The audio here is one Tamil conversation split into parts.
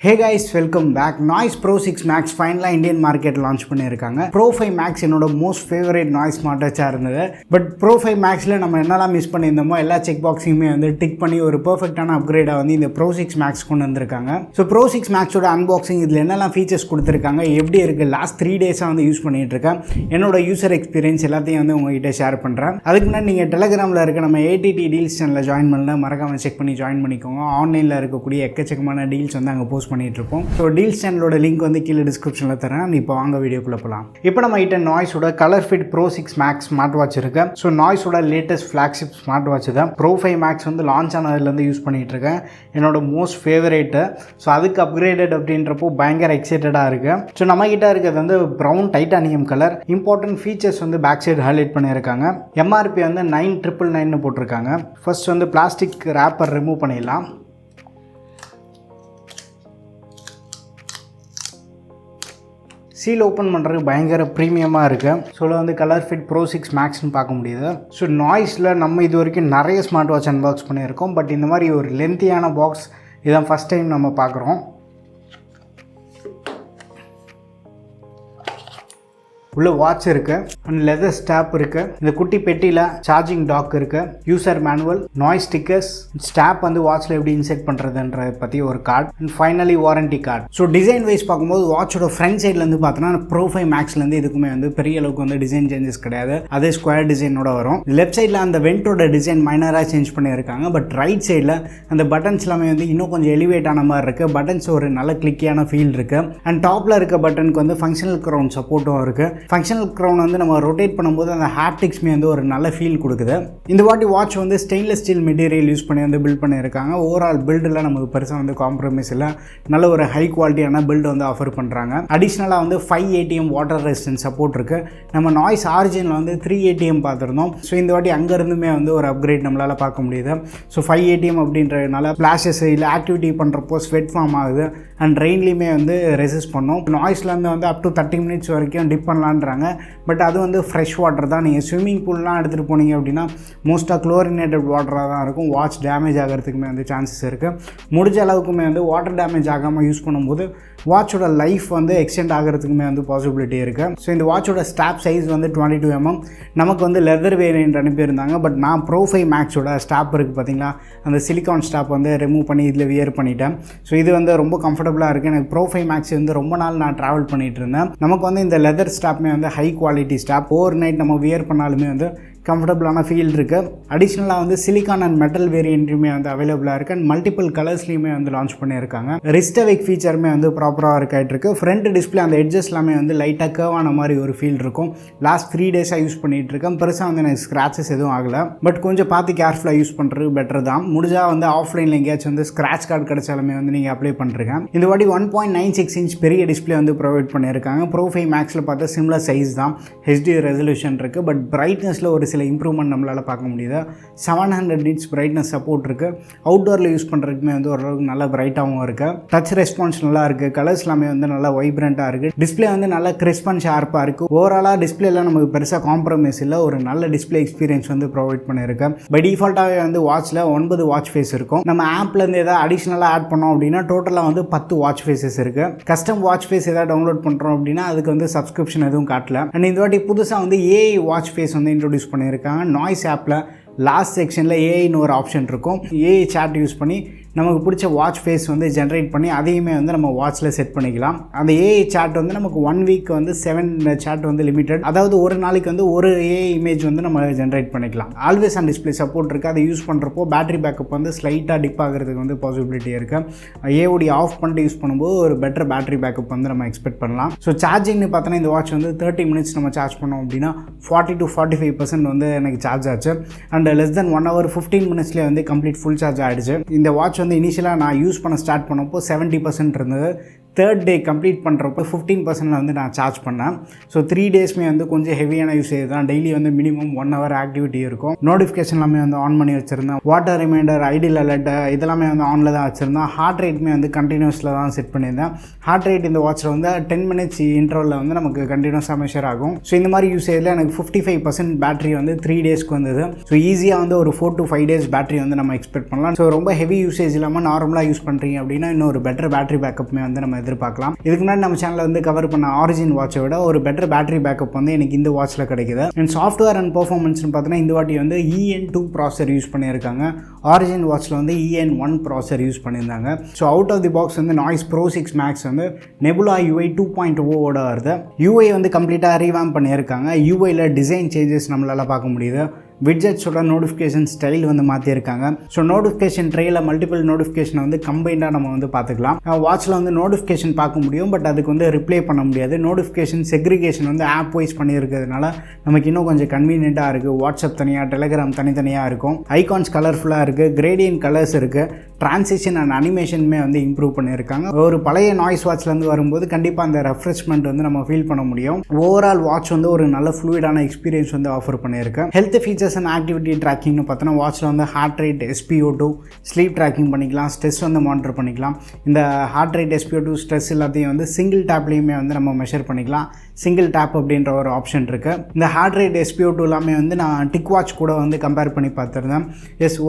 Hey guys, welcome back. Noise Pro 6 Max finally Indian market launch பண்ணிருக்காங்க. Pro 5 Max என்னோட most favorite noise smartwatch இருந்தது. But Pro 5 Maxல நம்ம என்னலாம் மிஸ் பண்ணியிருந்தோமோ எல்லா செக் பாக்ஸையுமே வந்து டிக் பண்ணி ஒரு பெர்ஃபெக்ட்டான அப்கிரேடா வந்து இந்த Pro 6 Max கொண்டு வந்திருக்காங்க. ஸோ Pro 6 Maxோட அன்பாக்சிங் இதில் என்னெல்லாம் ஃபீச்சர்ஸ் கொடுத்துருக்காங்க, எப்படி இருக்குது, லாஸ்ட் 3 டேஸாக வந்து யூஸ் பண்ணிட்டு இருக்கேன், என்னோட யூசர் எக்ஸ்பீரியன்ஸ் எல்லாத்தையும் வந்து உங்ககிட்ட ஷேர் பண்ணுறேன். அதுக்கு முன்னாடி நீங்கள் டெலகிராமில் இருக்க நம்ம ATT டீல்ஸ் சேனலில் ஜாயின் பண்ணல, மறக்காமல் செக் பண்ணி ஜாயின் பண்ணிக்கோங்க. ஆன்லைனில் இருக்கக்கூடிய எக்கச்சக்கமான டீல்ஸ் வந்து அங்கே போஸ்ட் பண்ணிட்டு இருப்போம். ஸோ டீல்ஸ் சேனலோட லிங்க் வந்து கீழே டிஸ்கிரிப்ஷனில் தரேன். இப்போ வாங்க வீடியோக்குள்ளே போகலாம். இப்போ நம்ம கிட்ட நாய்ஸோட ColorFit Pro 6 Max smart watch இருக்கு. ஸோ நாய்ஸோட லேட்டஸ்ட் ஃப்ளாக்ஷிப் ஸ்மார்ட் வாட்ச் தான். Pro 5 Max வந்து லான்ச் ஆனதுலேருந்து யூஸ் பண்ணிட்டு இருக்கேன். என்னோட மோஸ்ட் ஃபேவரேட்டு. ஸோ அதுக்கு அப்கிரேடட் அப்படின்றப்போ பயங்கர எக்ஸைட்டடாக இருக்கு. ஸோ நம்ம கிட்ட இருக்கிறது வந்து brown titanium colour. Important features வந்து பேக் சைடு ஹைலைட் பண்ணியிருக்காங்க. MRP வந்து 9999 போட்டிருக்காங்க. ஃபர்ஸ்ட் வந்து பிளாஸ்டிக் ரேப்பர் ரிமூவ் பண்ணிடலாம். சீல் ஓப்பன் பண்ணுறது பயங்கர ப்ரீமியமாக இருக்குது. ஸோ வந்து ColorFit Pro 6 Maxன்னு பார்க்க முடியுது. ஸோ நாய்ஸில் நம்ம இது வரைக்கும் நிறைய ஸ்மார்ட் வாட்ச் அன்பாக்ஸ் பண்ணியிருக்கோம். பட் இந்த மாதிரி ஒரு லென்த்தியான பாக்ஸ் இதான் ஃபஸ்ட் டைம் நம்ம பார்க்குறோம். உள்ள வாட்ச் இருக்கு அண்ட் லெதர் ஸ்டாப் இருக்கு. இந்த குட்டி பெட்டியில் சார்ஜிங் டாக் இருக்கு, user manual, Noise stickers, strap வந்து வாட்ச்ல எப்படி இன்செர்ட் பண்றதுன்றத பத்தி ஒரு card and finally warranty card. So design wise பார்க்கும்போது வாட்சோட ஃப்ரண்ட் சைட்ல இருந்து பார்த்தோன்னா Pro 5 Maxல இருந்து இதுக்குமே வந்து பெரிய அளவுக்கு வந்து டிசைன் சேஞ்சஸ் கிடையாது. அதே ஸ்கொயர் டிசைனோட வரும். லெஃப்ட் சைட்ல அந்த வெண்டோட டிசைன் மைனரா சேஞ்ச் பண்ணியிருக்காங்க. பட் ரைட் சைட்ல அந்த பட்டன்ஸ் எல்லாமே வந்து இன்னும் கொஞ்சம் எலிவேட் ஆன மாதிரி இருக்கு. பட்டன்ஸ் ஒரு நல்ல கிளிக்கியான ஃபீல் இருக்கு. அண்ட் டாப்ல இருக்க பட்டனுக்கு வந்து ஃபங்க்ஷனல் க்ரௌன் சப்போர்ட்டும் இருக்கு. ஃபங்க்ஷனல் க்ரௌன் வந்து நம்ம ரொட்டேட் பண்ணும்போது அந்த ஹாப்டிக்ஸ்மே வந்து ஒரு நல்ல ஃபீல் கொடுக்குது. இந்த வாட்டி வாட்ச் வந்து ஸ்டெயின்லெஸ் ஸ்டீல் மெட்டீரியல் யூஸ் பண்ணி வந்து பில்ட் பண்ணியிருக்காங்க. ஓவரால் பில்டில் நமக்கு பெருசாக வந்து காம்ப்ரமைஸ் இல்லை. நல்ல ஒரு ஹை குவாலிட்டியான பில்டு வந்து ஆஃபர் பண்ணுறாங்க. அடிஷ்னலாக வந்து 5 ATM வாட்டர் ரெசிஸ்டன்ஸ் சப்போர்ட் இருக்குது. நம்ம நாய்ஸ் ஆரிஜினில் வந்து 3 ATM பார்த்துருந்தோம். ஸோ இந்த வாட்டி அங்கேருந்துமே வந்து ஒரு அப்கிரேட் நம்மளால் பார்க்க முடியுது. ஸோ 5 ATM அப்படின்றதுனால ஃப்ளாஷஸ் இல்லை ஆக்டிவிட்டி பண்ணுறப்போ ஸ்வெட் ஃபார்ம் ஆகுது அண்ட் ரெயின்லேயுமே வந்து ரெசிஸ்ட் பண்ணும். நாய்ஸ்லேருந்து வந்து அப் டு 30 மினிட்ஸ் வரைக்கும் டிப் பண்ணலான்றாங்க. பட் அது வந்து ஃப்ரெஷ் வாட்டர் தான். நீங்கள் ஸ்விம்மிங் பூல்லாம் எடுத்துகிட்டு போனீங்க அப்படின்னா மோஸ்ட்டாக குளோரினேட்டட் வாட்டராக தான் இருக்கும். வாட்ச் டேமேஜ் ஆகிறதுக்குமே வந்து சான்சஸ் இருக்குது. முடிஞ்ச அளவுக்குமே வந்து வாட்டர் டேமேஜ் ஆகாமல் யூஸ் பண்ணும்போது வாட்சோட லைஃப் வந்து எக்ஸ்டெண்ட் ஆகிறதுக்குமே வந்து பாசிபிலிட்டி இருக்குது. ஸோ இந்த வாட்சோட ஸ்டாப் சைஸ் வந்து 22 mm. நமக்கு வந்து லெதர் வேரியன்ட் அனுப்பியிருந்தாங்க. பட் நான் Pro 5 Maxோட ஸ்டாப் இருக்குது பார்த்தீங்களா, அந்த சிலிக்கான் ஸ்டாப் வந்து ரிமூவ் பண்ணி இதில் வியர் பண்ணிட்டேன். ஸோ இது வந்து ரொம்ப கம்ஃபர்டபுளாக இருக்குது. எனக்கு Pro 5 Max வந்து ரொம்ப நாள் நான் ட்ராவல் பண்ணிகிட்டு இருந்தேன். நமக்கு வந்து இந்த லெதர் ஸ்டாப்மே வந்து high quality stop. Over night நம்ம வியர் பண்ணாலுமே வந்து கம்ஃபர்டபுளான ஃபீல் இருக்குது. அடிஷ்னலாக வந்து சிலிக்கான் அண்ட் மெட்டல் வேரியண்ட்டுமே வந்து அவைலபிளாக இருக்குது. அண்ட் மல்டிபிள் கலர்ஸ்லையுமே வந்து லான்ச் பண்ணியிருக்காங்க. ரிஸ்டவேக் ஃபீச்சருமே வந்து ப்ராப்பராக இருக்காயிருக்கு. ஃப்ரண்ட் டிஸ்பிளே அந்த எட்ஜஸ் எல்லாமே வந்து லைட்டாக கர்வான மாதிரி ஒரு ஃபீல் இருக்கும். லாஸ்ட் 3 டேஸாக யூஸ் பண்ணிகிட்டு இருக்கேன். பெருசாக வந்து எனக்கு ஸ்க்ராச்சஸ் எதுவும் ஆகலை. பட் கொஞ்சம் பார்த்து கேர்ஃபுல்லாக யூஸ் பண்ணுறது பெட்டர் தான். முடிஞ்சால் வந்து ஆஃப்லைனில் எங்கேயாச்சும் வந்து ஸ்க்ராட்ச் கார்டு கிடைச்சாலுமே வந்து நீங்கள் அப்ளை பண்ணுறீங்க. இந்த வாட்டி 1.96 inch பெரிய டிஸ்பிளே வந்து ப்ரொவைட் பண்ணியிருக்காங்க. Pro 5 Maxல பார்த்தா சிம்லர் சைஸ் தான். HD ரெசல்யூஷன் இருக்குது. பட் பிரைட்னஸில் ஒரு சில இம்ப்ரூவ்மெண்ட் நம்மளால் பார்க்க முடியுது. 700 nits பிரைட்னஸ் சப்போர்ட் இருக்குது. அவுட்டோரில் யூஸ் பண்ணுறதுக்குமே வந்து ஓரளவுக்கு நல்லா பிரைட்டாகவும் இருக்குது. டச் ரெஸ்பான்ஸ் நல்லா இருக்குது. கலர்ஸ் எல்லாமே வந்து நல்லா வைப்ரண்ட்டாக இருக்குது. டிஸ்பிளே வந்து நல்லா கிறிஸ்ப் அண்ட் ஷார்ப்பாக இருக்குது. ஓவராலாக டிஸ்பிளேல நமக்கு பெருசாக காம்ப்ரமைஸ் இல்லை. ஒரு நல்ல டிஸ்பிளே எக்ஸ்பீரியன்ஸ் வந்து ப்ரொவைட் பண்ணியிருக்கேன். பை டிஃபால்ட்டாகவே வந்து வாட்சில் 9 வாட்ச் ஃபேஸ் இருக்கும். நம்ம ஆப்லேருந்து எதாவது அடிஷ்னலாக ஆட் பண்ணோம் அப்படின்னா டோட்டலாக வந்து 10 வாட்ச் ஃபேஸஸ் இருக்குது. கஸ்டம் வாட்ச் ஃபேஸ் எதாவது டவுன்லோட் பண்ணுறோம் அப்படின்னா அதுக்கு வந்து சப்ஸ்கிரிப்ஷன் எதுவும் காட்டல. அண்ட் இந்த வாட்டி புதுசாக வந்து AI வாட்ச் ஃபேஸ் வந்து இன்ட்ரோடியூஸ் பண்ணியிருக்காங்க. நாய்ஸ் ஆப்பில் லாஸ்ட் செக்ஷனில் ஏஐன்னு ஒரு ஆப்ஷன் இருக்கும். ஏஐ சாட் யூஸ் பண்ணி நமக்கு பிடிச்ச வாட்ச் ஃபேஸ் வந்து ஜென்ரேட் பண்ணி அதையுமே வந்து நம்ம வாட்சில் செட் பண்ணிக்கலாம். அந்த ஏஐ சாட் வந்து நமக்கு 1 வீக் வந்து 7 சாட் வந்து லிமிட்டட். அதாவது ஒரு நாளைக்கு வந்து ஒரு ஏஐ இமேஜ் வந்து நம்ம ஜென்ரேட் பண்ணிக்கலாம். ஆல்வேஸ் ஆன் டிஸ்பிளே சப்போர்ட் இருக்குது. அதை யூஸ் பண்ணுறப்போ பேட்டரி பேக்கப் வந்து ஸ்லைட்டாக டிப் ஆகிறதுக்கு வந்து பாசிபிலிட்டி இருக்குது. ஏஓடி ஆஃப் பண்ணிட்டு யூஸ் பண்ணும்போது ஒரு பெட்டர் பேட்டரி பேக்கப் வந்து நம்ம எக்ஸ்பெக்ட் பண்ணலாம். ஸோ சார்ஜிங்னு பார்த்தோன்னா இந்த வாட்ச் வந்து 30 minutes நம்ம சார்ஜ் பண்ணோம் அப்படின்னா 40 to 45% வந்து எனக்கு சார்ஜ் ஆச்சு. அண்ட் லெஸ் தென் 1 hour 15 minutesலேயே வந்து கம்ப்ளீட் ஃபுல் சார்ஜ் ஆகிடுச்சு. இந்த வாட்ச் வந்து இனிஷியலாக நான் யூஸ் பண்ண ஸ்டார்ட் பண்ணப்போ 70% இருந்தது. தேர்ட் டே கம்ப்ளீட் பண்ணுறப்போ 15% வந்து நான் சார்ஜ் பண்ணேன். ஸோ 3 டேஸ்மே வந்து கொஞ்சம் ஹெவியான யூசேஜ் தான். டெய்லி வந்து மினிமம் 1 hour ஆக்டிவிட்டி இருக்கும். நோட்டிஃபிகேஷன் எல்லாமே வந்து ஆன் பண்ணி வச்சுருந்தேன். வாட்டர் ரிமைண்டர், ஐடியல் அலர்ட் இதெல்லாமே வந்து ஆனில் தான் வச்சுருந்தேன். ஹார்ட் ரேட்மே வந்து கண்டினியூஸில் தான் செட் பண்ணியிருந்தேன். ஹார்ட் ரேட் இந்த வாட்சில் வந்து 10 minutes இன்டர்வலில் வந்து நமக்கு கண்டினியூஸாக மெஷர் ஆகும். ஸோ இந்த மாதிரி யூசேஜில் எனக்கு 55% பேட்டரி வந்து 3 டேஸ்க்கு வந்தது. ஸோ ஈஸியாக வந்து ஒரு 4 to 5 days பேட்டரி வந்து நம்ம எக்ஸ்பெக்ட் பண்ணலாம். ஸோ ரொம்ப ஹெவி யூசேஜ் இல்லாமல் நார்மலாக யூஸ் பண்ணுறீங்க அப்படின்னா இன்னும் ஒரு பெட்டர் பேட்டரி பேக்கப்மே வந்து நம்ம எதிர்பார்க்கலாம். இதுக்கு முன்னாடி நம்ம சேனலில் வந்து கவர் பண்ண ஆரிஜின் வாட்சை விட ஒரு பெட்டர் பேட்டரி பேக்கப் வந்து எனக்கு இந்த வாட்சில் கிடைக்குது. அண்ட் சாஃப்ட்வேர் அண்ட் பெர்ஃபார்மன்ஸ்னு பார்த்தீங்கன்னா இந்த வாட்டி வந்து EN2 ப்ராசர் யூஸ் பண்ணியிருக்காங்க. ஆரிஜின் வாட்சில் வந்து EN1 ப்ராசர் யூஸ் பண்ணியிருந்தாங்க. So out of the box வந்து நாய்ஸ் Pro 6 Max வந்து நெபுலா UI 2.0 வருது. UI வந்து கம்ப்ளீட்டாக ரீவாம்ப் பண்ணியிருக்காங்க. UIயில் டிசைன் சேஞ்சஸ் நம்மளால் பார்க்க முடியுது. விட்ஜெட்ஸோட நோட்டிஃபிகேஷன் ஸ்டைல் வந்து மாற்றிருக்காங்க. ஸோ நோட்டிஃபிகேஷன் ட்ரேயில் மல்டிபிள் நோட்டிஃபிகேஷனை வந்து கம்பைண்டாக நம்ம வந்து பார்த்துக்கலாம். வாட்சில் வந்து நோட்டிஃபிகேஷன் பார்க்க முடியும், பட் அதுக்கு வந்து ரிப்ளை பண்ண முடியாது. நோட்டிஃபிகேஷன் செக்ரிகேஷன் வந்து ஆப் வைஸ் பண்ணியிருக்கிறதுனால நமக்கு இன்னும் கொஞ்சம் கன்வீனியண்ட்டாக இருக்குது. வாட்ஸ்அப் தனியாக, டெலிகிராம் தனித்தனியாக இருக்கும். ஐகான்ஸ் கலர்ஃபுல்லாக இருக்குது, கிரேடியன்ட் கலர்ஸ் இருக்குது, டிரான்சிஷன் அண்ட் அனிமேஷனுமே வந்து இம்ப்ரூவ் பண்ணியிருக்காங்க. ஒரு பழைய நாய்ஸ் வாட்ச்லேருந்து வரும்போது கண்டிப்பாக அந்த ரெஃப்ரெஷ்மெண்ட் வந்து நம்ம ஃபீல் பண்ண முடியும். ஓவரால் வாட்ச் வந்து ஒரு நல்ல ஃப்ளூயிடான எக்ஸ்பீரியன்ஸ் வந்து ஆஃபர் பண்ணியிருக்கேன். ஹெல்த் ஃபீச்சர்ஸ் அண்ட் ஆக்டிவிட்டி ட்ராக்கிங்னு பார்த்தோன்னா வாட்சில் வந்து heart rate, SpO2, sleep tracking பண்ணிக்கலாம், ஸ்ட்ரெஸ் வந்து மானிட்டர் பண்ணிக்கலாம். இந்த ஹார்ட் ரேட், SpO2, ஸ்ட்ரெஸ் எல்லாத்தையும் வந்து சிங்கிள் டேப்லேயுமே வந்து நம்ம மெஷர் பண்ணிக்கலாம். சிங்கிள் டேப் அப்படின்ற ஒரு ஆப்ஷன் இருக்குது. இந்த ஹார்ட் ரேட், SpO2 எல்லாமே வந்து நான் டிக் வாட்ச் கூட வந்து கம்பேர் பண்ணி பார்த்துருந்தேன்.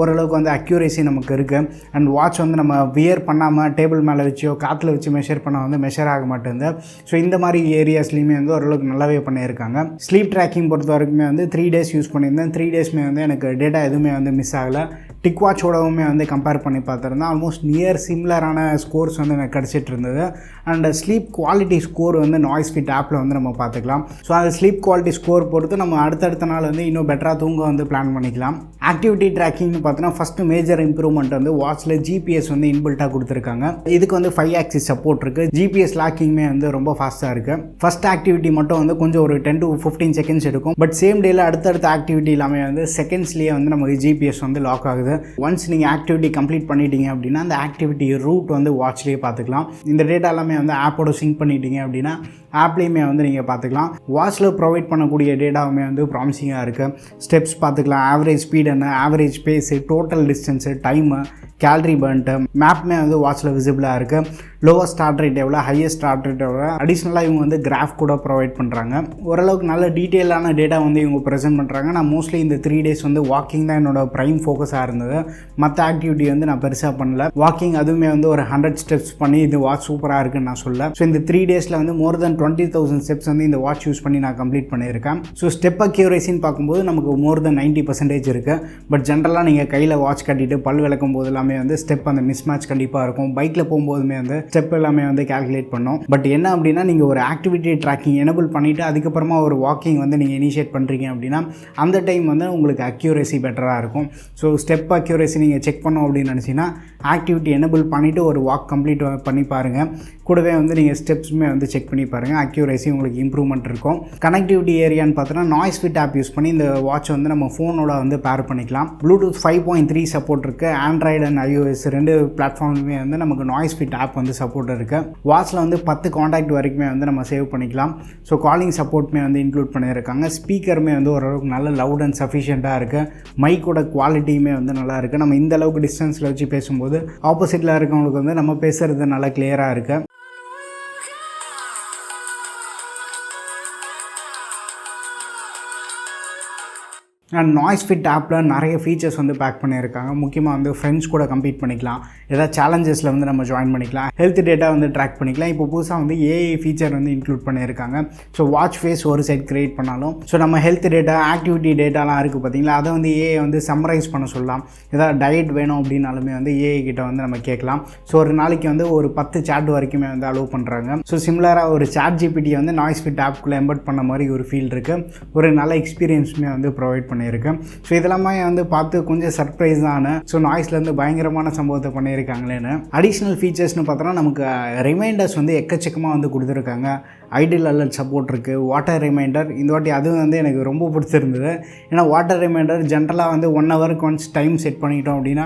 ஓரளவுக்கு வந்து அக்யூரேசி நமக்கு இருக்குது. அண்ட் வாட்ச் வந்து நம்ம வியர் பண்ணாமல் டேபிள் மேலே வச்சோ காற்றுல வச்சு மெஷர் பண்ணால் வந்து மெஷர் ஆக மாட்டேங்குது. ஸோ இந்த மாதிரி ஏரியாஸ்லையுமே வந்து ஓரளவுக்கு நல்லாவே பண்ணியிருக்காங்க. ஸ்லீப் ட்ராக்கிங் பொறுத்த வரைக்குமே வந்து 3 days யூஸ் பண்ணியிருந்தேன். 3 daysமே வந்து எனக்கு டேட்டா எதுவுமே வந்து மிஸ் ஆகலை. டிக் வாட்சோடவுமே வந்து கம்பேர் பண்ணி பார்த்துருந்தேன். ஆல்மோஸ்ட் நியர் சிமிலரான ஸ்கோர்ஸ் வந்து எனக்கு கிடச்சிட்டு இருந்தது. அண்ட் ஸ்லீப் குவாலிட்டி ஸ்கோர் வந்து நாய்ஸ் ஃபிட் ஆப்பில் வந்து நம்ம பார்த்துக்கலாம். ஸோ அந்த ஸ்லீப் குவாலிட்டி ஸ்கோர் பொறுத்து நம்ம அடுத்தடுத்த நாள் வந்து இன்னும் பெட்டராக தூங்க வந்து பிளான் பண்ணிக்கலாம். ஆக்டிவிட்டி ட்ராக்கிங்னு பார்த்தோன்னா ஃபஸ்ட்டு மேஜர் இம்ப்ரூவ்மெண்ட் வந்து வாட்சில் GPS வந்து இன்பில்ட்டாக கொடுத்துருக்காங்க. இதுக்கு வந்து 5 axis சப்போர்ட் இருக்குது. GPS லாக்கிங்குமே வந்து ரொம்ப ஃபாஸ்ட்டாக இருக்குது. ஃபஸ்ட் ஆக்டிவிட்டி மட்டும் வந்து கொஞ்சம் ஒரு 10 to 15 seconds எடுக்கும். பட் சேம் டேயில் அடுத்தடுத்த ஆக்டிவிட்டி எல்லாமே வந்து செகண்ட்ஸ்லேயே வந்து நமக்கு GPS வந்து லாக் ஆகுது. ஒன்ஸ் நீங்கள் ஆக்டிவிட்டி கம்ப்ளீட் பண்ணிட்டீங்க அப்படின்னா அந்த ஆக்டிவிட்டி ரூட் வந்து வாட்ச்லேயே பார்த்துக்கலாம். இந்த டேட்டா எல்லாமே வந்து ஆப்போட சிங்க் பண்ணிட்டீங்க அப்படின்னா ஆப்லேயுமே வந்து நீங்கள் பார்த்துக்கலாம். வாட்சில் ப்ரொவைட் பண்ணக்கூடிய டேட்டாவுமே வந்து ப்ராமிசிங்காக இருக்குது. ஸ்டெப்ஸ் பார்த்துக்கலாம், ஆவரேஜ் ஸ்பீட் என்ன, average pace, total distance, time, calorie burnt, மேப்மே வந்து வாட்சில் விசிபிளாக இருக்குது. லோவஸ்ட் ஸ்டார்ட் ரேட் எவ்வளோ, ஹையஸ்ட் ஸ்டார்ட் ரேட் எவ்வளோ, அடிஷ்னலாக இவங்க வந்து கிராஃப் கூட ப்ரொவைட் பண்ணுறாங்க. ஓரளவுக்கு நல்ல டீட்டெயிலான டேட்டா வந்து இவங்க ப்ரெசென்ட் பண்ணுறாங்க. நான் மோஸ்ட்லி இந்த 3 days வந்து வாக்கிங் தான் என்னோட ப்ரைம் ஃபோக்கஸாக இருந்தது. மற்ற ஆக்டிவிட்டி வந்து நான் பெருசாக பண்ணல. வாக்கிங் அதுவுமே வந்து ஒரு 100 steps பண்ணி இது வாட்ச் சூப்பராக இருக்குன்னு நான் சொல்ல. ஸோ இந்த 3 daysல வந்து மோர் தென் 20,000 steps வந்து இந்த வாட்ச் யூஸ் பண்ணி நான் கம்ப்ளீட் பண்ணியிருக்கேன். ஸோ ஸ்டெப் அக்யூரேசின்னு பார்க்கும்போது நமக்கு மோர் தென் 90% இருக்குது. பட் ஜென்ரலாக நீங்கள் கையில் வாட்ச் கட்டிட்டு பல் விளக்கும் போது எல்லாமே வந்து ஸ்டெப் அந்த மிஸ் மேட்ச் கண்டிப்பாக இருக்கும். பைக்கில் போகும்போதுமே வந்து ஸ்டெப் எல்லாமே வந்து கால்குலேட் பண்ணோம். பட் என்ன அப்படின்னா நீங்கள் ஒரு ஆக்டிவிட்டி ட்ராக்கிங் எனபிள் பண்ணிவிட்டு அதுக்கப்புறமா ஒரு வாக்கிங் வந்து நீங்கள் இனிஷியேட் பண்ணுறீங்க அப்படின்னா அந்த டைம் வந்து உங்களுக்கு அக்யூரேசி பெட்டராக இருக்கும். ஸோ ஸ்டெப் அக்யூரேசி நீங்கள் செக் பண்ணோம் அப்படின்னு நினச்சிங்கன்னா ஆக்டிவிட்டி எனபிள் பண்ணிவிட்டு ஒரு வாக் கம்ப்ளீட் பண்ணி பாருங்கள். கூடவே வந்து நீங்கள் ஸ்டெப்ஸுமே வந்து செக் பண்ணி பாருங்கள். அக்யூரேசி உங்களுக்கு இம்ப்ரூவ்மெண்ட் இருக்கும். கனெக்டிவிட்டி ஏரியான்னு பார்த்தோன்னா நாய்ஸ் ஃபிட் ஆப் யூஸ் பண்ணி இந்த வாட்ச் வந்து நம்ம ஃபோனோட வந்து பேர் பண்ணிக்கலாம். ப்ளூடூத் 5.3 சப்போர்ட் இருக்குது. ஆண்ட்ராய்டு அண்ட் iOS 2 பிளாட்ஃபார்ம்லுமே வந்து நமக்கு நாய்ஸ் ஃபிட் ஆப் வந்து சப்போர்ட் இருக்குது. வாட்சில் வந்து 10 காண்டாக்ட் வரைக்குமே வந்து நம்ம சேவ் பண்ணிக்கலாம். ஸோ காலிங் சப்போர்ட்டுமே வந்து இன்க்ளூட் பண்ணியிருக்காங்க. ஸ்பீக்கருமே வந்து ஓரளவுக்கு நல்ல லவுட் அண்ட் சஃபிஷியண்ட்டாக இருக்குது. மைக்கோட குவாலிட்டியுமே வந்து நல்லா இருக்குது. நம்ம இந்த அளவுக்கு டிஸ்டன்ஸில் வச்சு பேசும்போது ஆப்போசிட்டில் இருக்கவங்களுக்கு வந்து நம்ம பேசுகிறது நல்லா கிளியராக இருக்குது. அண்ட் நாய்ஸ் ஃபிட் ஆப்பில் நிறைய ஃபீச்சர்ஸ் வந்து பேக் பண்ணியிருக்காங்க. முக்கியமாக வந்து ஃப்ரெண்ட்ஸ் கூட கம்ப்ளீட் பண்ணிக்கலாம். ஏதாவது சேலஞ்சஸில் வந்து நம்ம ஜாயின் பண்ணிக்கலாம். ஹெல்த் டேட்டா வந்து ட்ராக் பண்ணிக்கலாம். இப்போ புதுசாக வந்து AI ஃபீச்சர் வந்து இன்க்ளூட் பண்ணியிருக்காங்க. ஸோ வாட்ச் ஃபேஸ் ஒரு சைட் க்ரியேட் பண்ணாலும் ஸோ நம்ம ஹெல்த் டேட்டா, ஆக்டிவிட்டி டேட்டாலாம் இருக்குது பார்த்தீங்களா, அதை வந்து AI வந்து சம்மரைஸ் பண்ண சொல்லலாம். ஏதாவது டயட் வேணும் அப்படின்னாலுமே வந்து AI கிட்ட வந்து நம்ம கேட்கலாம். ஸோ ஒரு நாளைக்கு வந்து ஒரு 10 சாட் வரைக்குமே வந்து அலோவ் பண்ணுறாங்க. ஸோ சிமிலராக ஒரு சாட் GPT வந்து நாய்ஸ் ஃபிட் ஆப்குள்ளே எம்பெட் பண்ண மாதிரி ஒரு ஃபீல் இருக்குது. ஒரு நல்ல எக்ஸ்பீரியன்ஸுமே வந்து ப்ரொவைட் பண்ணி பண்ணியிருக்கு. ஸோ இதெல்லாமே வந்து பார்த்து கொஞ்சம் சர்ப்ரைஸ் தான். ஸோ நாய்ஸ்லேருந்து பயங்கரமான சம்பவத்தை பண்ணியிருக்காங்களேன்னு. அடிஷ்னல் ஃபீச்சர்ஸ்னு பார்த்தோன்னா நமக்கு ரிமைண்டர்ஸ் வந்து எக்கச்சக்கமாக வந்து கொடுத்துருக்காங்க. ஐடியல் அலர்ட் சப்போர்ட் இருக்குது, வாட்டர் ரிமைண்டர். இந்த வாட்டி அதுவும் வந்து எனக்கு ரொம்ப பிடிச்சிருந்தது. ஏன்னா வாட்டர் ரிமைண்டர் ஜென்ரலாக வந்து 1 ஹவருக்கு ஒன்ஸ் டைம் செட் பண்ணிட்டோம் அப்படின்னா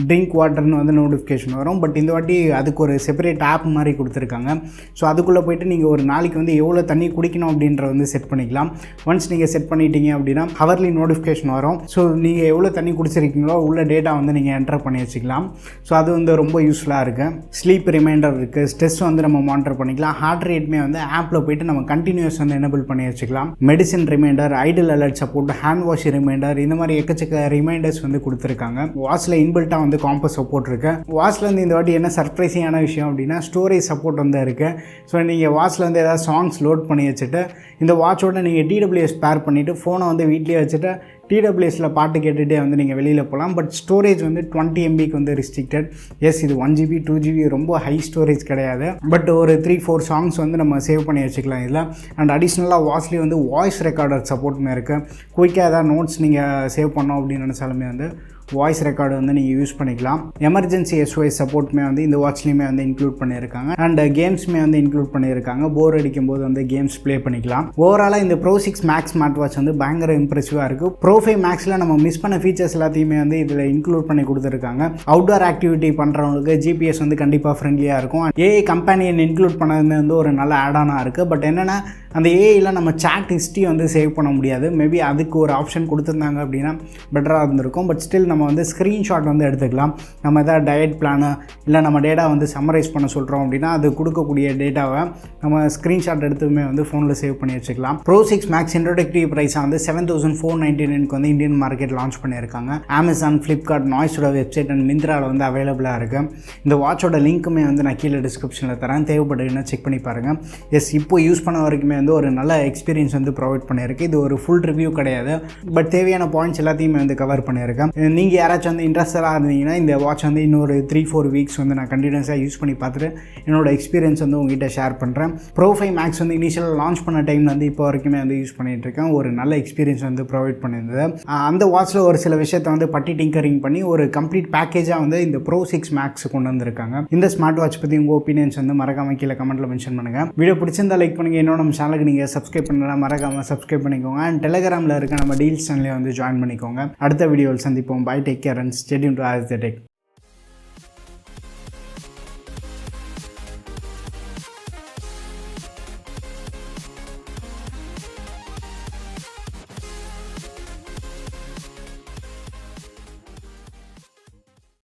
ட்ரிங்க் வாட்டர்னு வந்து நோட்டிஃபிகேஷன் வரும். பட் இந்த வாட்டி அதுக்கு ஒரு செப்பரேட் ஆப் மாதிரி கொடுத்துருக்காங்க. ஸோ அதுக்குள்ளே போய்ட்டு நீங்கள் ஒரு நாளைக்கு வந்து எவ்வளோ தண்ணி குடிக்கணும் அப்படின்ற வந்து செட் பண்ணிக்கலாம். ஒன்ஸ் நீங்கள் செட் பண்ணிட்டீங்க அப்படின்னா ஹவர்லி நோட்டிஃபிகேஷன் வரும். ஸோ நீங்கள் எவ்வளோ தண்ணி குடிச்சிருக்கீங்களோ உள்ள டேட்டா வந்து நீங்கள் என்டர் பண்ணி வச்சுக்கலாம். ஸோ அது வந்து ரொம்ப யூஸ்ஃபுல்லாக இருக்குது. ஸ்லீப் ரிமைண்டர் இருக்குது, ஸ்ட்ரெஸ் வந்து நம்ம மானிட்டர் பண்ணிக்கலாம். ஹார்ட் ரேட்மே வந்து ஆப்பில் போய்ட்டு நம்ம கண்டினியூஸ் வந்து எனேபிள் பண்ணி வச்சுக்கலாம். Medicine reminder, idle alert support, hand wash reminder, இந்த மாதிரி எக்கச்சக்க ரிமைண்டர்ஸ் வந்து கொடுத்துருக்காங்க. வாட்சில் இன்பில்ட்டாக வந்து காம்பஸ் சப்போர்ட் இருக்குது. வாட்சில் வந்து இந்த வாட்டி என்ன சர்ப்ரைசிங்கான விஷயம் அப்படின்னா ஸ்டோரேஜ் சப்போர்ட் வந்து இருக்குது. ஸோ நீங்கள் வாட்சில் வந்து ஏதாவது சாங்ஸ் லோட் பண்ணி வச்சுட்டு இந்த வாட்சோட நீங்கள் டிடபிள்யூஎஸ் பேர் பண்ணிவிட்டு ஃபோனை வந்து வீட்லேயே வச்சுட்டு டிடபிள்யூஎஸில் பாட்டு கேட்டுகிட்டே வந்து நீங்கள் வெளியில் போகலாம். பட் ஸ்டோரேஜ் வந்து 20 MBக்கு வந்து ரிஸ்ட்ரிக்டட். எஸ், இது 1 GB 2 GB ரொம்ப ஹை ஸ்டோரேஜ் கிடையாது. பட் ஒரு 3-4 சாங்ஸ் வந்து நம்ம சேவ் பண்ணி வச்சுக்கலாம் இதில். அண்ட் அடிஷ்னலாக வாட்ச்லேயே வந்து வாய்ஸ் ரெக்கார்டர் சப்போர்ட்டுமே இருக்குது. குயிக்காக ஏதாவது நோட்ஸ் நீங்கள் சேவ் பண்ணோம் அப்படின்னு நினச்சாலுமே வந்து வாய்ஸ் ரெக்கார்டு வந்து நீங்கள் யூஸ் பண்ணிக்கலாம். எமர்ஜென்சி SOS சப்போர்ட்டுமே வந்து இந்த வாட்ச்லேயுமே வந்து இன்க்ளூட் பண்ணியிருக்காங்க. அண்ட் கேம்ஸுமே வந்து இன்க்ளூட் பண்ணியிருக்காங்க. போர் அடிக்கும் போது வந்து கேம்ஸ் ப்ளே பண்ணிக்கலாம். ஓவராலாக இந்த Pro 6 Max ஸ்மார்ட் வாட்ச் வந்து பயங்கர இம்ப்ரெசிவாக இருக்குது. Pro 5 Maxல நம்ம மிஸ் பண்ண ஃபீச்சர்ஸ் எல்லாத்தையுமே வந்து இதில் இன்க்ளூட் பண்ணி கொடுத்துருக்காங்க. அவுட்டோர் ஆக்டிவிட்டி பண்ணுறவங்களுக்கு GPS வந்து கண்டிப்பாக ஃப்ரெண்ட்லியாக இருக்கும். AI கம்பெனியன் இன்க்ளூட் பண்ணது வந்து ஒரு நல்ல ஆடானாக இருக்குது. பட் என்னென்னா அந்த ஏஐயில் நம்ம சாட் ஹிஸ்ட்ரி வந்து சேவ் பண்ண முடியாது. மேபி அதுக்கு ஒரு ஆப்ஷன் கொடுத்துருந்தாங்க அப்படின்னா பெட்டராக இருந்திருக்கும். பட் ஸ்டில் நம்ம வந்து ஸ்க்ரீன்ஷாட் வந்து எடுத்துக்கலாம். நம்ம எதாவது டயட் பிளானு இல்லை நம்ம டேட்டா வந்து சம்மரைஸ் பண்ண சொல்கிறோம் அப்படின்னா அது கொடுக்கக்கூடிய டேட்டாவை நம்ம ஸ்க்ரீன்ஷாட் எடுத்துமே வந்து ஃபோனில் சேவ் பண்ணி வச்சுக்கலாம். Pro 6 Max இன்ட்ரோடக்டிவ் ப்ரைஸாக வந்து 7499க்கு வந்து இந்தியன் மார்க்கெட் லான்ச் பண்ணியிருக்காங்க. அமேசான், ஃப்ளிப்கார்ட், நாய்ஸோட வெப்சைட் அண்ட் மிந்த்ராவில் வந்து அவைலபிளாக இருக்குது. இந்த வாட்சோட லிங்க்குமே வந்து நான் கீழே டிஸ்கிரிப்ஷனில் தரேன், தேவைப்படுதுன்னா செக் பண்ணி பாருங்கள். எஸ், இப்போ யூஸ் பண்ண வரைக்குமே வந்து ஒரு நல்ல எக்ஸ்பீரியன்ஸ் வந்து ப்ரொவைட் பண்ணியிருக்கு. இது ஒரு ஃபுல் ரிவ்யூ கிடையாது, பட் தேவையான பாயிண்ட்ஸ் எல்லாத்தையுமே வந்து கவர் பண்ணியிருக்கேன். நீங்கள் யாராச்சும் வந்து இன்ட்ரெஸ்டடாக இருந்தீங்கன்னா இந்த வாட்ச் வந்து இன்னொரு 3-4 வீக்ஸ் வந்து நான் கண்டினியூஸாக யூஸ் பண்ணி பார்த்துட்டு என்னோட எக்ஸ்பீரியன்ஸ் வந்து உங்ககிட்ட ஷேர் பண்ணுறேன். Pro 5 Max வந்து இனிஷியலாக லான்ச் பண்ண டைம் வந்து இப்போ வரைக்குமே வந்து யூஸ் பண்ணிகிட்டு இருக்கேன். ஒரு நல்ல எக்ஸ்பீரியன்ஸ் வந்து ப்ரொவைட் பண்ணியிருந்தது. அந்த வாட்சில் ஒரு சில விஷயத்தை வந்து பட்டி டிங்கரிங் பண்ணி ஒரு கம்ப்ளீட் பேக்கேஜாக வந்து இந்த Pro 6 Max கொண்டு வந்திருக்காங்க. இந்த ஸ்மார்ட் வாட்ச் பற்றி உங்கள் ஒப்பீனியன்ஸ் வந்து மறக்காம கீழே கமெண்ட்டில் மென்ஷன் பண்ணுங்கள். வீடியோ பிடிச்சிருந்தா லைக் பண்ணுங்கள். இன்னும் நம்ம சேனலுக்கு நீங்கள் சப்ஸ்கிரைப் பண்ணலாம், மறக்காமல் சப்ஸ்கிரைப் பண்ணிக்கோங்க. அண்ட் டெலிகிராமில் இருக்க நம்ம டீல்ஸ் சேனலே வந்து ஜாயின் பண்ணிக்கோங்க. அடுத்த வீடியோவில் சந்திப்போம். Bye, take care and stay tuned to ASTechTech.